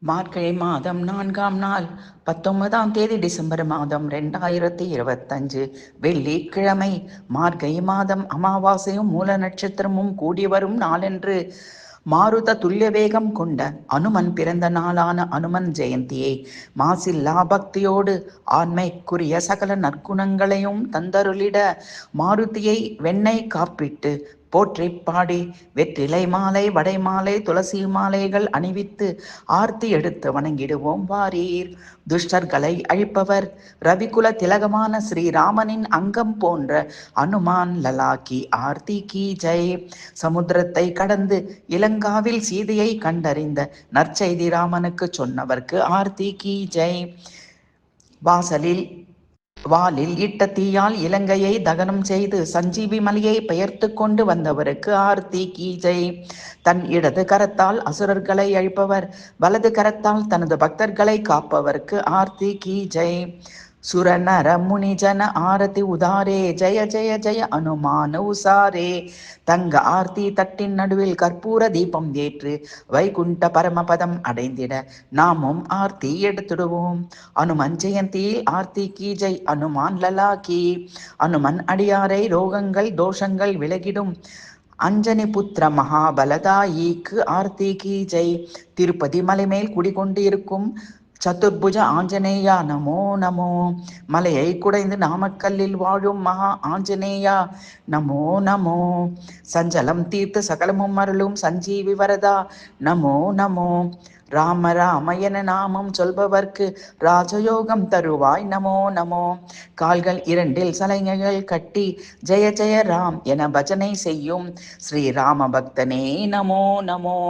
மார்கழி மாதம் 4ஆம் நாள் 19ஆம் தேதி டிசம்பர் மாதம் 2025 வெள்ளிக்கிழமை. மார்கழி மாதம் அமாவாசையும் மூல நட்சத்திரமும் கூடி வரும் நாளென்று மாருத துல்லிய வேகம் கொண்ட அனுமன் பிறந்த நாளான அனுமன் ஜெயந்தியை மாசில்லா பக்தியோடு ஆண்மைக்குரிய சகல நற்குணங்களையும் தந்தருளிட மாருதியை வெண்ணெய் காப்பிட்டு போற்றி பாடி வெற்றிலை மாலை வடை மாலை துளசி மாலைகள் அணிவித்து ஆர்த்தி எடுத்து வணங்கிடுவோம் வாரீர். துஷ்டர்களை அழிப்பவர் ரவிகுல திலகமான ஸ்ரீராமனின் அங்கம் போன்ற அனுமான் லலாக்கி ஆர்த்தி கி ஜெய். சமுத்திரத்தை கடந்து இலங்காவில் சீதையை கண்டறிந்த நற்செய்தி ராமனுக்கு சொன்னவர்க்கு ஆர்த்தி கி ஜெய். வாலில் இட்ட தீயால் இலங்கையை தகனம் செய்து சஞ்சீவி மலையை பெயர்த்து கொண்டு வந்தவருக்கு ஆர்த்தி கி ஜெய். தன் இடது கரத்தால் அசுரர்களை அழிப்பவர் வலது கரத்தால் தனது பக்தர்களை காப்பவர்க்கு ஆர்த்தி கி ஜெய். சுரநர முனிஜன ஆரதி உதாரே ஜெய ஜெய ஜெய அனுமான உசாரே. தங்க ஆர்த்தி தட்டின் நடுவில் கற்பூர தீபம் ஏற்று வைகுண்ட பரமபதம் அடைந்திட நாமும் ஆர்த்தி எடுத்துடுவோம். அனுமன் ஜெயந்தியில் ஆர்த்தி கி ஜெய். அனுமான் லலாக்கி. அனுமன் அடியாரை ரோகங்கள் தோஷங்கள் விலகிடும் அஞ்சனி புத்திர மகாபலதாயிக்கு ஆர்த்தி கி ஜெய். திருப்பதி மலை மேல் குடிகொண்டு இருக்கும் சதுர்புஜ ஆஞ்சநேயா நமோ நமோ. மலையை குடைந்து நாமக்கல்லில் வாழும் மகா ஆஞ்சநேயா நமோ நமோ. சஞ்சலம் தீர்த்து சகலமும் அருளும் சஞ்சீவி வரதா நமோ நமோ. ராம ராம என நாமம் சொல்பவர்க்கு ராஜயோகம் தருவாய் நமோ நமோ. கால்கள் இரண்டில் சலங்கைகள் கட்டி ஜெய ஜெய ராம் என பஜனை செய்யும் ஸ்ரீராம பக்தனே நமோ நமோ.